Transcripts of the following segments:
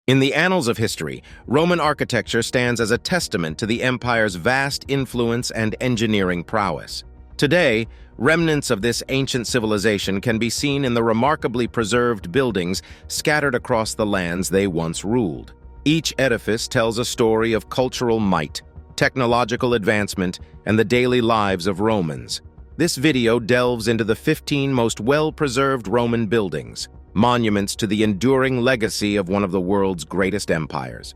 In the annals of history, Roman architecture stands as a testament to the empire's vast influence and engineering prowess. Today, remnants of this ancient civilization can be seen in the remarkably preserved buildings scattered across the lands they once ruled. Each edifice tells a story of cultural might, technological advancement, and the daily lives of Romans. This video delves into the 15 most well-preserved Roman buildings, monuments to the enduring legacy of one of the world's greatest empires.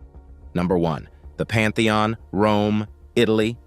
Number 1. The Pantheon, Rome, Italy.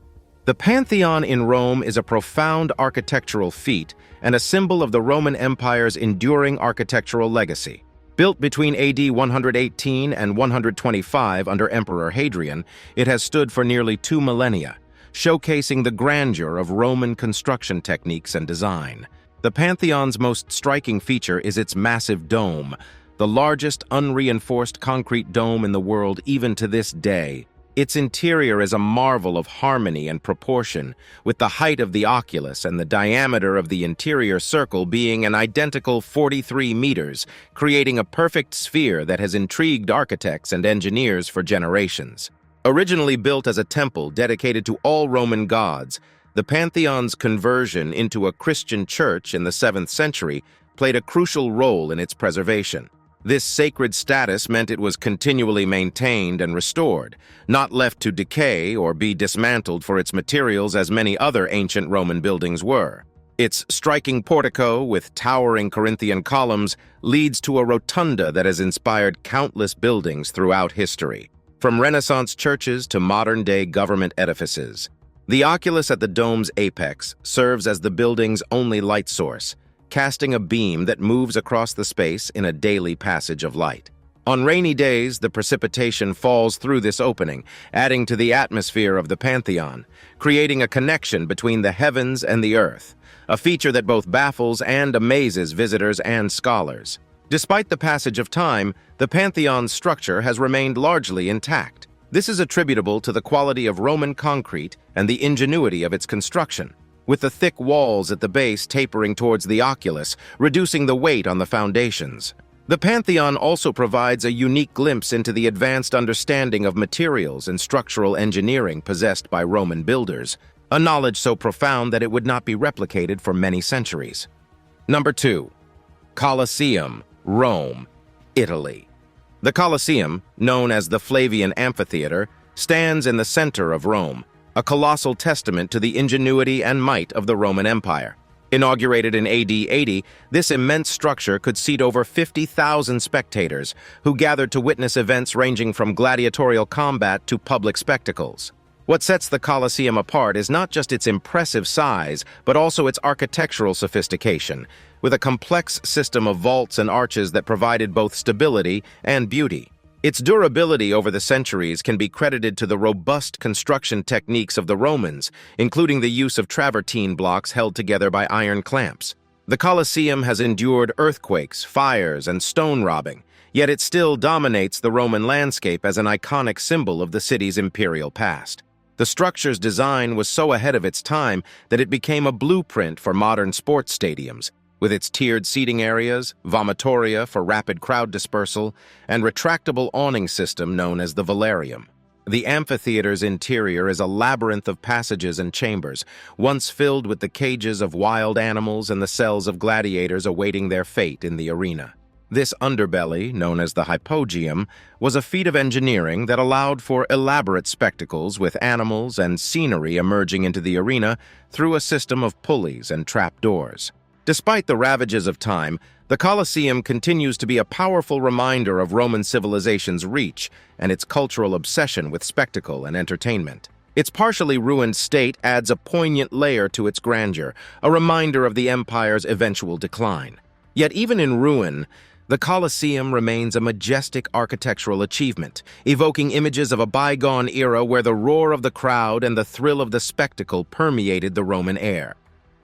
The Pantheon in Rome is a profound architectural feat and a symbol of the Roman Empire's enduring architectural legacy. Built between AD 118 and 125 under Emperor Hadrian, it has stood for nearly 2 millennia, showcasing the grandeur of Roman construction techniques and design. The Pantheon's most striking feature is its massive dome, the largest unreinforced concrete dome in the world even to this day. Its interior is a marvel of harmony and proportion, with the height of the oculus and the diameter of the interior circle being an identical 43 meters, creating a perfect sphere that has intrigued architects and engineers for generations. Originally built as a temple dedicated to all Roman gods, the Pantheon's conversion into a Christian church in the 7th century played a crucial role in its preservation. This sacred status meant it was continually maintained and restored, not left to decay or be dismantled for its materials as many other ancient Roman buildings were. Its striking portico, with towering Corinthian columns, leads to a rotunda that has inspired countless buildings throughout history, from Renaissance churches to modern-day government edifices. The oculus at the dome's apex serves as the building's only light source, casting a beam that moves across the space in a daily passage of light. On rainy days, the precipitation falls through this opening, adding to the atmosphere of the Pantheon, creating a connection between the heavens and the earth, a feature that both baffles and amazes visitors and scholars. Despite the passage of time, the Pantheon's structure has remained largely intact. This is attributable to the quality of Roman concrete and the ingenuity of its construction, with the thick walls at the base tapering towards the oculus, reducing the weight on the foundations. The Pantheon also provides a unique glimpse into the advanced understanding of materials and structural engineering possessed by Roman builders, a knowledge so profound that it would not be replicated for many centuries. Number 2. Colosseum, Rome, Italy. The Colosseum, known as the Flavian Amphitheater, stands in the center of Rome, a colossal testament to the ingenuity and might of the Roman Empire. Inaugurated in AD 80, this immense structure could seat over 50,000 spectators, who gathered to witness events ranging from gladiatorial combat to public spectacles. What sets the Colosseum apart is not just its impressive size, but also its architectural sophistication, with a complex system of vaults and arches that provided both stability and beauty. Its durability over the centuries can be credited to the robust construction techniques of the Romans, including the use of travertine blocks held together by iron clamps. The Colosseum has endured earthquakes, fires, and stone robbing, yet it still dominates the Roman landscape as an iconic symbol of the city's imperial past. The structure's design was so ahead of its time that it became a blueprint for modern sports stadiums, with its tiered seating areas, vomitoria for rapid crowd dispersal, and retractable awning system known as the velarium. The amphitheater's interior is a labyrinth of passages and chambers, once filled with the cages of wild animals and the cells of gladiators awaiting their fate in the arena. This underbelly, known as the hypogeum, was a feat of engineering that allowed for elaborate spectacles with animals and scenery emerging into the arena through a system of pulleys and trapdoors. Despite the ravages of time, the Colosseum continues to be a powerful reminder of Roman civilization's reach and its cultural obsession with spectacle and entertainment. Its partially ruined state adds a poignant layer to its grandeur, a reminder of the empire's eventual decline. Yet even in ruin, the Colosseum remains a majestic architectural achievement, evoking images of a bygone era where the roar of the crowd and the thrill of the spectacle permeated the Roman air.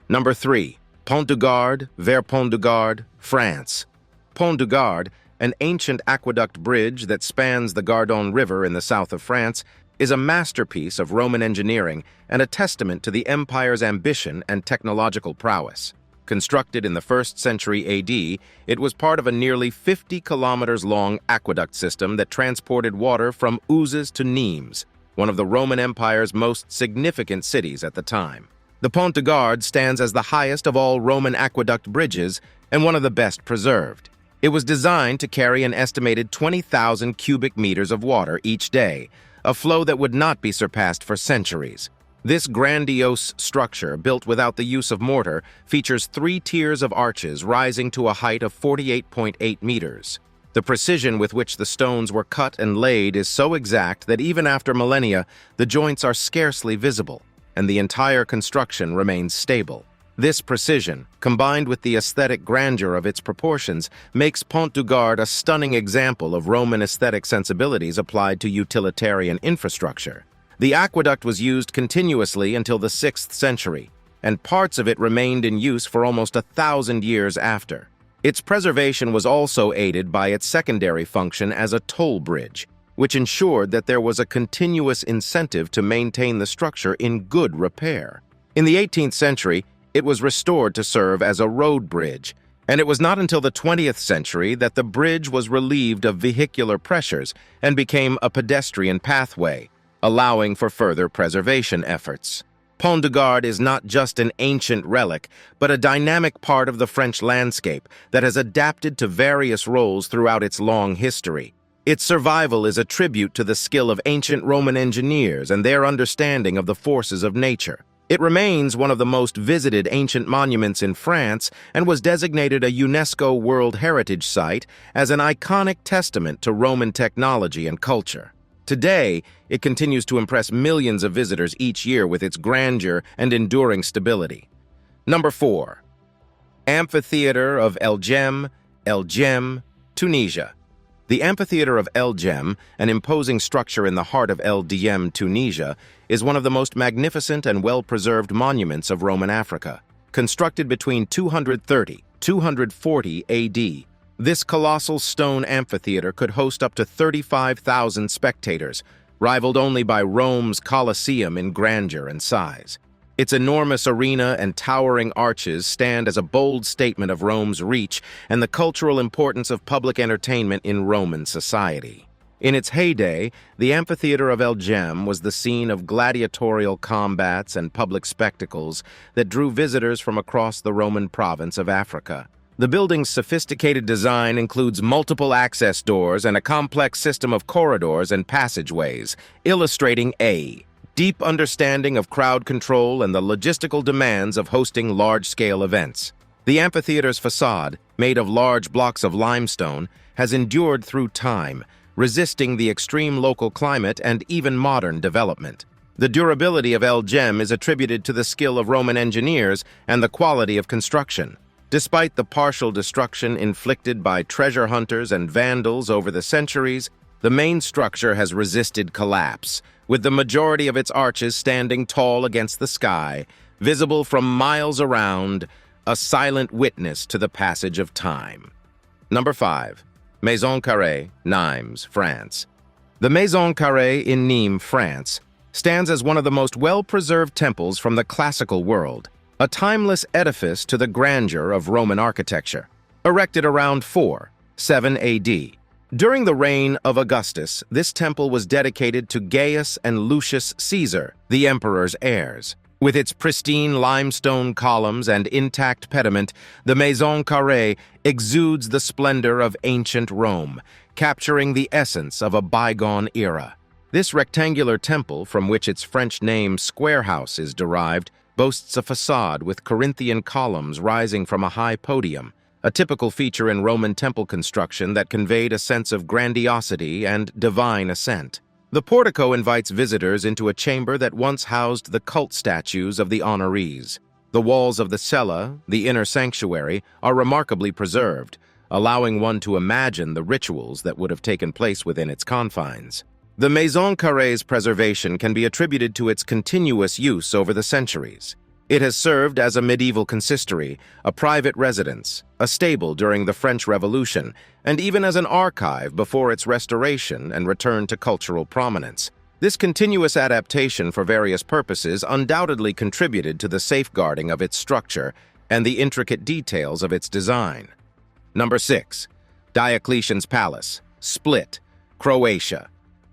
Number 3. Pont du Gard, vers Pont du Gard, France. Pont du Gard, an ancient aqueduct bridge that spans the Gardon River in the south of France, is a masterpiece of Roman engineering and a testament to the empire's ambition and technological prowess. Constructed in the 1st century AD, it was part of a nearly 50 kilometers long aqueduct system that transported water from Uzes to Nimes, one of the Roman Empire's most significant cities at the time. The Pont de Garde stands as the highest of all Roman aqueduct bridges and one of the best preserved. It was designed to carry an estimated 20,000 cubic meters of water each day, a flow that would not be surpassed for centuries. This grandiose structure, built without the use of mortar, features 3 tiers of arches rising to a height of 48.8 meters. The precision with which the stones were cut and laid is so exact that even after millennia, the joints are scarcely visible, and the entire construction remains stable. This precision, combined with the aesthetic grandeur of its proportions, makes Pont du Gard a stunning example of Roman aesthetic sensibilities applied to utilitarian infrastructure. The aqueduct was used continuously until the 6th century, and parts of it remained in use for almost 1,000 years after. Its preservation was also aided by its secondary function as a toll bridge, which ensured that there was a continuous incentive to maintain the structure in good repair. In the 18th century, it was restored to serve as a road bridge, and it was not until the 20th century that the bridge was relieved of vehicular pressures and became a pedestrian pathway, allowing for further preservation efforts. Pont de Garde is not just an ancient relic, but a dynamic part of the French landscape that has adapted to various roles throughout its long history. Its survival is a tribute to the skill of ancient Roman engineers and their understanding of the forces of nature. It remains one of the most visited ancient monuments in France and was designated a UNESCO World Heritage Site as an iconic testament to Roman technology and culture. Today, it continues to impress millions of visitors each year with its grandeur and enduring stability. Number 4. Amphitheater of El Jem, Tunisia. The Amphitheater of El Jem, an imposing structure in the heart of El Diem, Tunisia, is one of the most magnificent and well-preserved monuments of Roman Africa. Constructed between 230–240 AD, this colossal stone amphitheater could host up to 35,000 spectators, rivaled only by Rome's Colosseum in grandeur and size. Its enormous arena and towering arches stand as a bold statement of Rome's reach and the cultural importance of public entertainment in Roman society. In its heyday, the Amphitheater of El Jem was the scene of gladiatorial combats and public spectacles that drew visitors from across the Roman province of Africa. The building's sophisticated design includes multiple access doors and a complex system of corridors and passageways, illustrating a deep understanding of crowd control and the logistical demands of hosting large-scale events. The amphitheater's facade, made of large blocks of limestone, has endured through time, resisting the extreme local climate and even modern development. The durability of El Jem is attributed to the skill of Roman engineers and the quality of construction. Despite the partial destruction inflicted by treasure hunters and vandals over the centuries, the main structure has resisted collapse, with the majority of its arches standing tall against the sky, visible from miles around, a silent witness to the passage of time. Number 5. Maison Carrée, Nimes, France. The Maison Carrée in Nîmes, France, stands as one of the most well-preserved temples from the classical world, a timeless edifice to the grandeur of Roman architecture. Erected around 4–7 AD. During the reign of Augustus, this temple was dedicated to Gaius and Lucius Caesar, the emperor's heirs. With its pristine limestone columns and intact pediment, the Maison Carrée exudes the splendor of ancient Rome, capturing the essence of a bygone era. This rectangular temple, from which its French name Square House is derived, boasts a facade with Corinthian columns rising from a high podium, a typical feature in Roman temple construction that conveyed a sense of grandiosity and divine ascent. The portico invites visitors into a chamber that once housed the cult statues of the honorees. The walls of the cella, the inner sanctuary, are remarkably preserved, allowing one to imagine the rituals that would have taken place within its confines. The Maison Carrée's preservation can be attributed to its continuous use over the centuries. It has served as a medieval consistory, a private residence, a stable during the French Revolution, and even as an archive before its restoration and return to cultural prominence. This continuous adaptation for various purposes undoubtedly contributed to the safeguarding of its structure and the intricate details of its design. Number 6. Diocletian's Palace, Split, Croatia.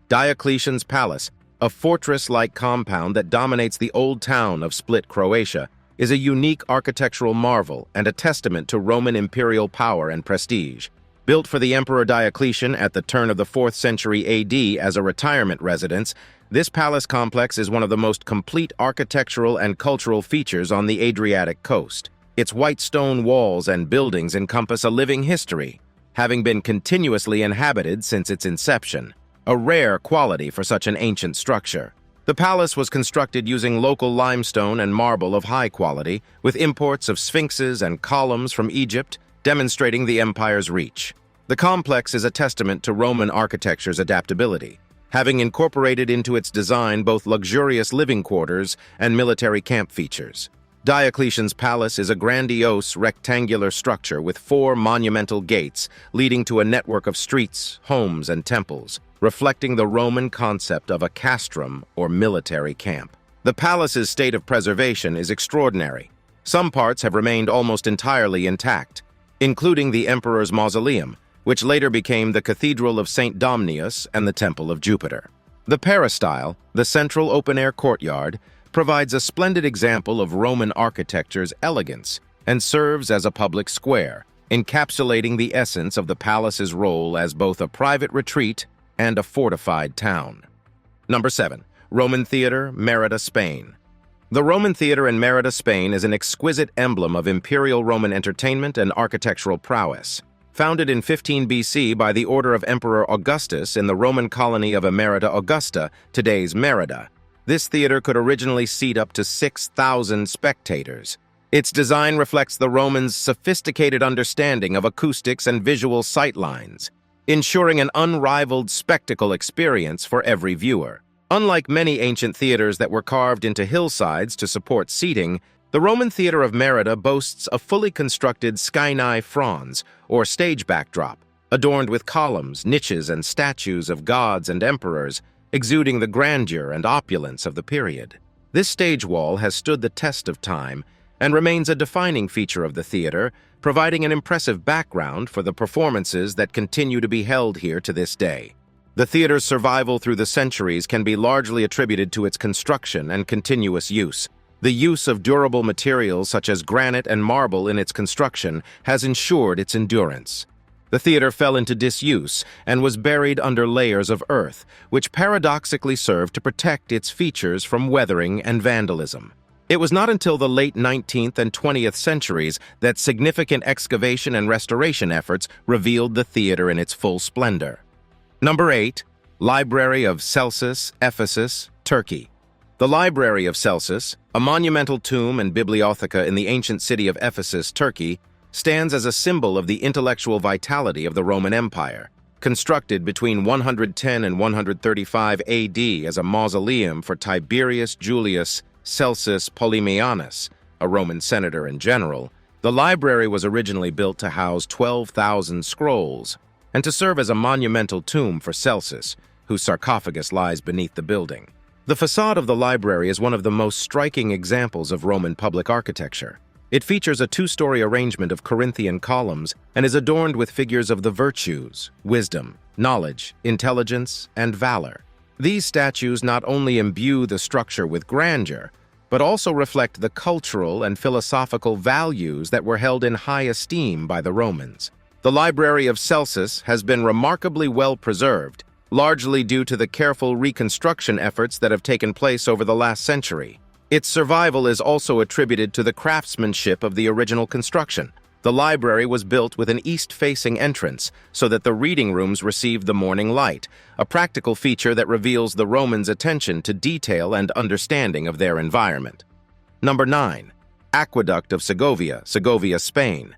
Diocletian's Palace, a fortress-like compound that dominates the old town of Split, Croatia, is a unique architectural marvel and a testament to Roman imperial power and prestige. Built for the Emperor Diocletian at the turn of the 4th century AD as a retirement residence, this palace complex is one of the most complete architectural and cultural features on the Adriatic coast. Its white stone walls and buildings encompass a living history, having been continuously inhabited since its inception, a rare quality for such an ancient structure. The palace was constructed using local limestone and marble of high quality, with imports of sphinxes and columns from Egypt, demonstrating the empire's reach. The complex is a testament to Roman architecture's adaptability, having incorporated into its design both luxurious living quarters and military camp features. Diocletian's Palace is a grandiose rectangular structure with 4 monumental gates leading to a network of streets, homes, and temples, reflecting the Roman concept of a castrum or military camp. The palace's state of preservation is extraordinary. Some parts have remained almost entirely intact, including the emperor's mausoleum, which later became the Cathedral of St. Domnius and the Temple of Jupiter. The peristyle, the central open-air courtyard, provides a splendid example of Roman architecture's elegance and serves as a public square, encapsulating the essence of the palace's role as both a private retreat and a fortified town. Number 7. Roman Theater, Merida, Spain. The Roman Theater in Merida, Spain is an exquisite emblem of imperial Roman entertainment and architectural prowess. Founded in 15 BC by the order of Emperor Augustus in the Roman colony of Emerita Augusta, today's Merida, this theater could originally seat up to 6,000 spectators. Its design reflects the Romans' sophisticated understanding of acoustics and visual sightlines, ensuring an unrivaled spectacle experience for every viewer. Unlike many ancient theaters that were carved into hillsides to support seating, the Roman Theater of Merida boasts a fully constructed scaenae frons, or stage backdrop, adorned with columns, niches, and statues of gods and emperors, exuding the grandeur and opulence of the period. This stage wall has stood the test of time and remains a defining feature of the theater, providing an impressive background for the performances that continue to be held here to this day. The theater's survival through the centuries can be largely attributed to its construction and continuous use. The use of durable materials such as granite and marble in its construction has ensured its endurance. The theater fell into disuse and was buried under layers of earth, which paradoxically served to protect its features from weathering and vandalism. It was not until the late 19th and 20th centuries that significant excavation and restoration efforts revealed the theater in its full splendor. Number 8. Library of Celsus, Ephesus, Turkey. The Library of Celsus, a monumental tomb and bibliotheca in the ancient city of Ephesus, Turkey, stands as a symbol of the intellectual vitality of the Roman Empire. Constructed between 110 and 135 AD as a mausoleum for Tiberius Julius Celsus Polymianus, a Roman senator and general, the library was originally built to house 12,000 scrolls and to serve as a monumental tomb for Celsus, whose sarcophagus lies beneath the building. The facade of the library is one of the most striking examples of Roman public architecture. It features a 2-story arrangement of Corinthian columns and is adorned with figures of the virtues, wisdom, knowledge, intelligence, and valor. These statues not only imbue the structure with grandeur, but also reflect the cultural and philosophical values that were held in high esteem by the Romans. The Library of Celsus has been remarkably well preserved, largely due to the careful reconstruction efforts that have taken place over the last century. Its survival is also attributed to the craftsmanship of the original construction. The library was built with an east-facing entrance so that the reading rooms received the morning light, a practical feature that reveals the Romans' attention to detail and understanding of their environment. Number 9. Aqueduct of Segovia, Segovia, Spain.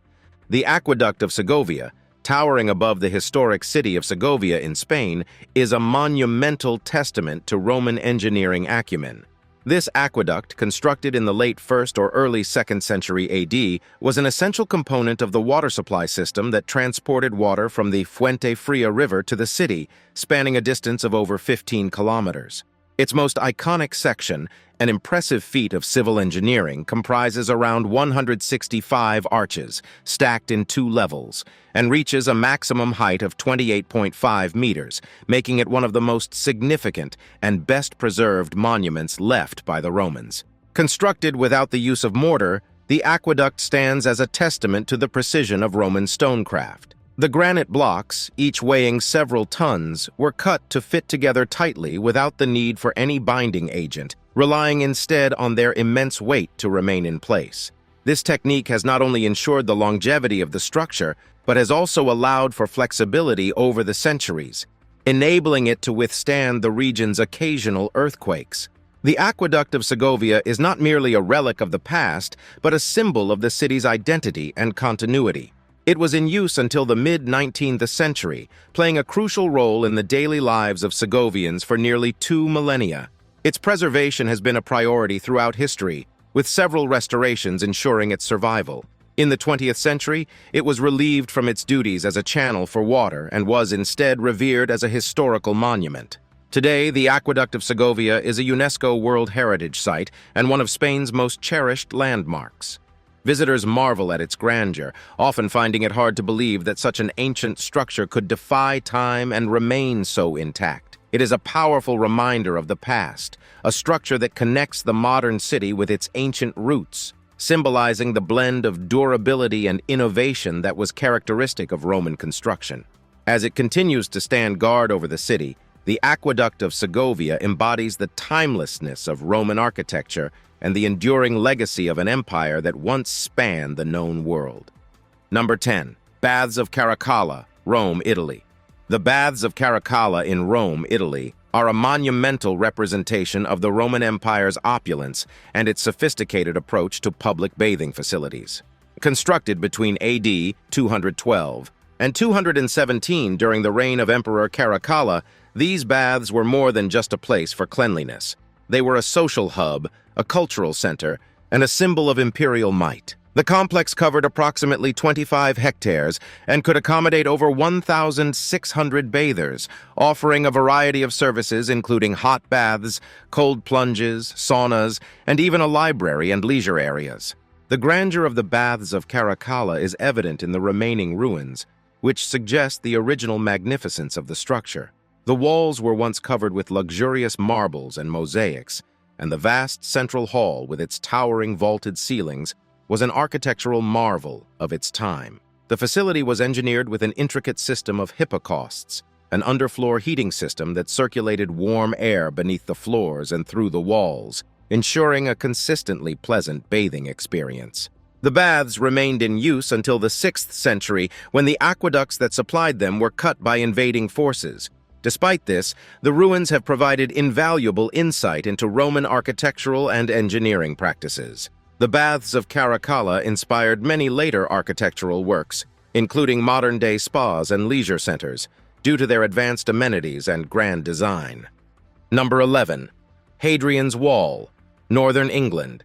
The Aqueduct of Segovia, towering above the historic city of Segovia in Spain, is a monumental testament to Roman engineering acumen. This aqueduct, constructed in the late 1st or early 2nd century AD, was an essential component of the water supply system that transported water from the Fuente Fria River to the city, spanning a distance of over 15 kilometers. Its most iconic section, an impressive feat of civil engineering, comprises around 165 arches, stacked in 2 levels, and reaches a maximum height of 28.5 meters, making it one of the most significant and best-preserved monuments left by the Romans. Constructed without the use of mortar, the aqueduct stands as a testament to the precision of Roman stonecraft. The granite blocks, each weighing several tons, were cut to fit together tightly without the need for any binding agent, relying instead on their immense weight to remain in place. This technique has not only ensured the longevity of the structure, but has also allowed for flexibility over the centuries, enabling it to withstand the region's occasional earthquakes. The Aqueduct of Segovia is not merely a relic of the past, but a symbol of the city's identity and continuity. It was in use until the mid-19th century, playing a crucial role in the daily lives of Segovians for nearly 2 millennia. Its preservation has been a priority throughout history, with several restorations ensuring its survival. In the 20th century, it was relieved from its duties as a channel for water and was instead revered as a historical monument. Today, the Aqueduct of Segovia is a UNESCO World Heritage Site and one of Spain's most cherished landmarks. Visitors marvel at its grandeur, often finding it hard to believe that such an ancient structure could defy time and remain so intact. It is a powerful reminder of the past, a structure that connects the modern city with its ancient roots, symbolizing the blend of durability and innovation that was characteristic of Roman construction. As it continues to stand guard over the city, the Aqueduct of Segovia embodies the timelessness of Roman architecture and the enduring legacy of an empire that once spanned the known world. Number 10. Baths of Caracalla, Rome, Italy. The Baths of Caracalla in Rome, Italy, are a monumental representation of the Roman Empire's opulence and its sophisticated approach to public bathing facilities. Constructed between AD 212 and 217 during the reign of Emperor Caracalla, these baths were more than just a place for cleanliness. They were a social hub, a cultural center, and a symbol of imperial might. The complex covered approximately 25 hectares and could accommodate over 1,600 bathers, offering a variety of services including hot baths, cold plunges, saunas, and even a library and leisure areas. The grandeur of the Baths of Caracalla is evident in the remaining ruins, which suggest the original magnificence of the structure. The walls were once covered with luxurious marbles and mosaics, and the vast central hall with its towering vaulted ceilings was an architectural marvel of its time. The facility was engineered with an intricate system of hypocausts, an underfloor heating system that circulated warm air beneath the floors and through the walls, ensuring a consistently pleasant bathing experience. The baths remained in use until the 6th century, when the aqueducts that supplied them were cut by invading forces. Despite this, the ruins have provided invaluable insight into Roman architectural and engineering practices. The Baths of Caracalla inspired many later architectural works, including modern-day spas and leisure centers, due to their advanced amenities and grand design. Number 11. Hadrian's Wall, Northern England.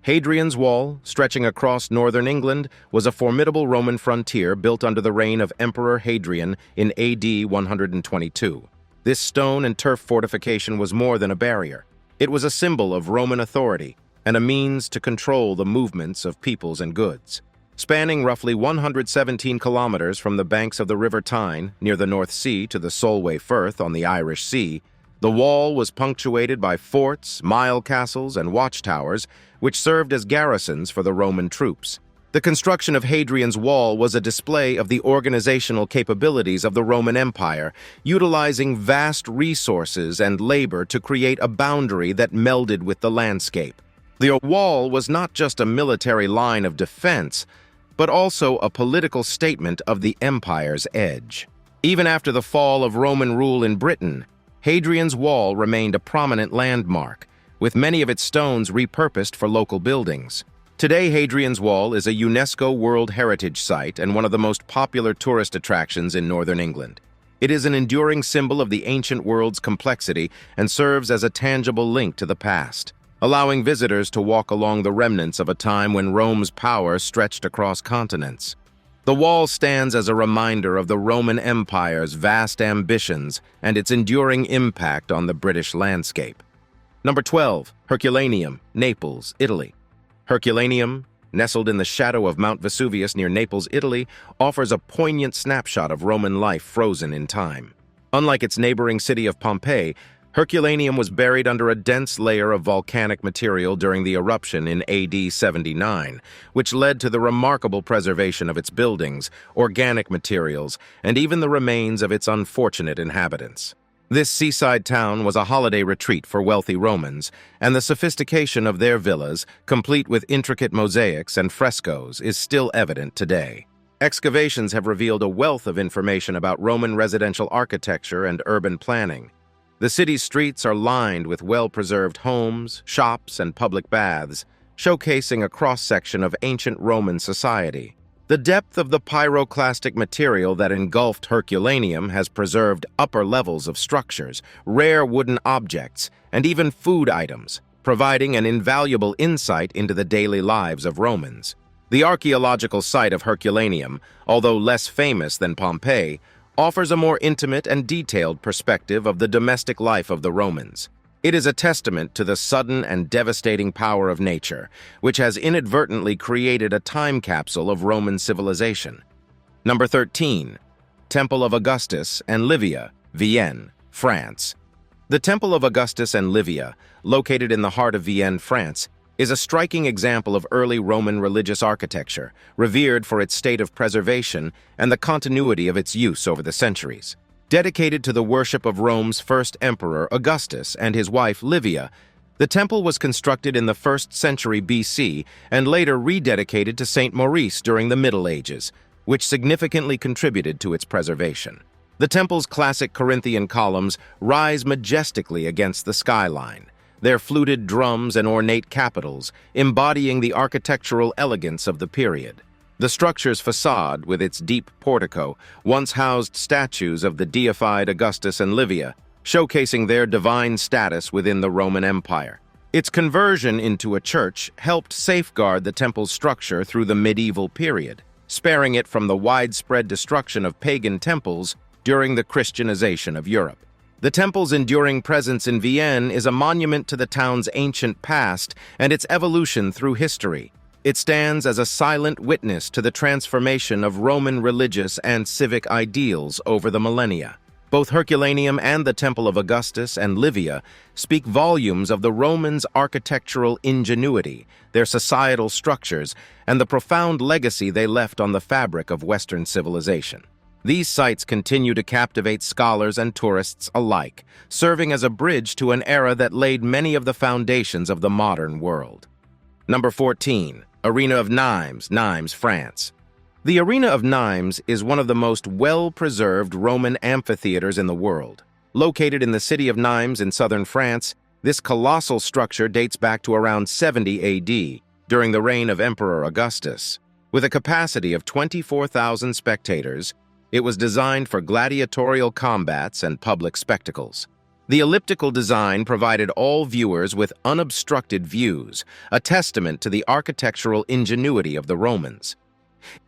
Hadrian's Wall, stretching across northern England, was a formidable Roman frontier built under the reign of Emperor Hadrian in AD 122. This stone and turf fortification was more than a barrier. It was a symbol of Roman authority and a means to control the movements of peoples and goods. Spanning roughly 117 kilometers from the banks of the River Tyne near the North Sea to the Solway Firth on the Irish Sea, the wall was punctuated by forts, mile castles, and watchtowers, which served as garrisons for the Roman troops. The construction of Hadrian's Wall was a display of the organizational capabilities of the Roman Empire, utilizing vast resources and labor to create a boundary that melded with the landscape. The wall was not just a military line of defense, but also a political statement of the empire's edge. Even after the fall of Roman rule in Britain, Hadrian's Wall remained a prominent landmark, with many of its stones repurposed for local buildings. Today, Hadrian's Wall is a UNESCO World Heritage Site and one of the most popular tourist attractions in northern England. It is an enduring symbol of the ancient world's complexity and serves as a tangible link to the past, allowing visitors to walk along the remnants of a time when Rome's power stretched across continents. The wall stands as a reminder of the Roman Empire's vast ambitions and its enduring impact on the British landscape. Number 12, Herculaneum, Naples, Italy. Herculaneum, nestled in the shadow of Mount Vesuvius near Naples, Italy, offers a poignant snapshot of Roman life frozen in time. Unlike its neighboring city of Pompeii, Herculaneum was buried under a dense layer of volcanic material during the eruption in AD 79, which led to the remarkable preservation of its buildings, organic materials, and even the remains of its unfortunate inhabitants. This seaside town was a holiday retreat for wealthy Romans, and the sophistication of their villas, complete with intricate mosaics and frescoes, is still evident today. Excavations have revealed a wealth of information about Roman residential architecture and urban planning. The city's streets are lined with well-preserved homes, shops, and public baths, showcasing a cross-section of ancient Roman society. The depth of the pyroclastic material that engulfed Herculaneum has preserved upper levels of structures, rare wooden objects, and even food items, providing an invaluable insight into the daily lives of Romans. The archaeological site of Herculaneum, although less famous than Pompeii, offers a more intimate and detailed perspective of the domestic life of the Romans. It is a testament to the sudden and devastating power of nature, which has inadvertently created a time capsule of Roman civilization. Number 13, Temple of Augustus and Livia, Vienne, France. The Temple of Augustus and Livia, located in the heart of Vienne, France, is a striking example of early Roman religious architecture, revered for its state of preservation and the continuity of its use over the centuries. Dedicated to the worship of Rome's first emperor, Augustus, and his wife, Livia, the temple was constructed in the 1st century BC and later rededicated to Saint Maurice during the Middle Ages, which significantly contributed to its preservation. The temple's classic Corinthian columns rise majestically against the skyline, their fluted drums and ornate capitals embodying the architectural elegance of the period. The structure's facade, with its deep portico, once housed statues of the deified Augustus and Livia, showcasing their divine status within the Roman Empire. Its conversion into a church helped safeguard the temple's structure through the medieval period, sparing it from the widespread destruction of pagan temples during the Christianization of Europe. The temple's enduring presence in Vienne is a monument to the town's ancient past and its evolution through history. It stands as a silent witness to the transformation of Roman religious and civic ideals over the millennia. Both Herculaneum and the Temple of Augustus and Livia speak volumes of the Romans' architectural ingenuity, their societal structures, and the profound legacy they left on the fabric of Western civilization. These sites continue to captivate scholars and tourists alike, serving as a bridge to an era that laid many of the foundations of the modern world. Number 14, Arena of Nimes, Nimes, France. The Arena of Nimes is one of the most well-preserved Roman amphitheaters in the world. Located in the city of Nimes in southern France, this colossal structure dates back to around 70 AD, during the reign of Emperor Augustus. With a capacity of 24,000 spectators, it was designed for gladiatorial combats and public spectacles. The elliptical design provided all viewers with unobstructed views, a testament to the architectural ingenuity of the Romans.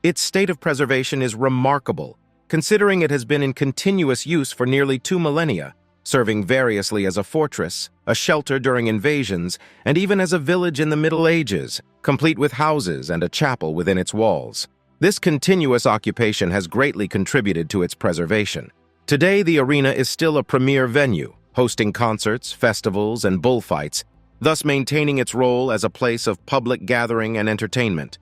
Its state of preservation is remarkable, considering it has been in continuous use for nearly 2 millennia, serving variously as a fortress, a shelter during invasions, and even as a village in the Middle Ages, complete with houses and a chapel within its walls. This continuous occupation has greatly contributed to its preservation. Today, the arena is still a premier venue, hosting concerts, festivals, and bullfights, thus maintaining its role as a place of public gathering and entertainment.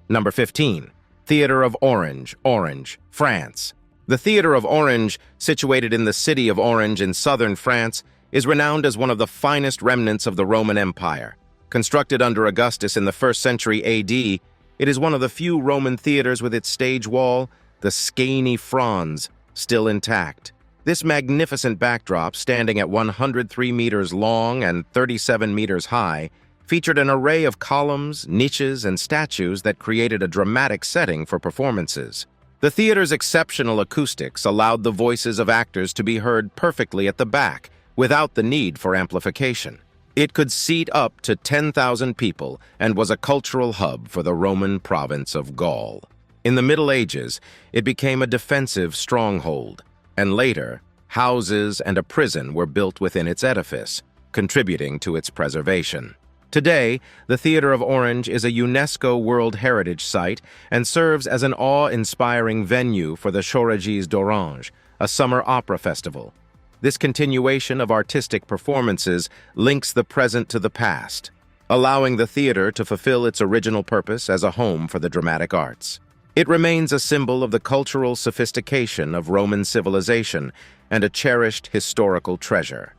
Number 15, Theatre of Orange, Orange, France. The Theatre of Orange, situated in the city of Orange in southern France, is renowned as one of the finest remnants of the Roman Empire. Constructed under Augustus in the 1st century AD, it is one of the few Roman theaters with its stage wall, the Scani Franz, still intact. This magnificent backdrop, standing at 103 meters long and 37 meters high, featured an array of columns, niches, and statues that created a dramatic setting for performances. The theater's exceptional acoustics allowed the voices of actors to be heard perfectly at the back, without the need for amplification. It could seat up to 10,000 people and was a cultural hub for the Roman province of Gaul. In the Middle Ages, it became a defensive stronghold, and later, houses and a prison were built within its edifice, contributing to its preservation. Today, the Theater of Orange is a UNESCO World Heritage Site and serves as an awe-inspiring venue for the Chorégis d'Orange, a summer opera festival. This continuation of artistic performances links the present to the past, allowing the theater to fulfill its original purpose as a home for the dramatic arts. It remains a symbol of the cultural sophistication of Roman civilization and a cherished historical treasure.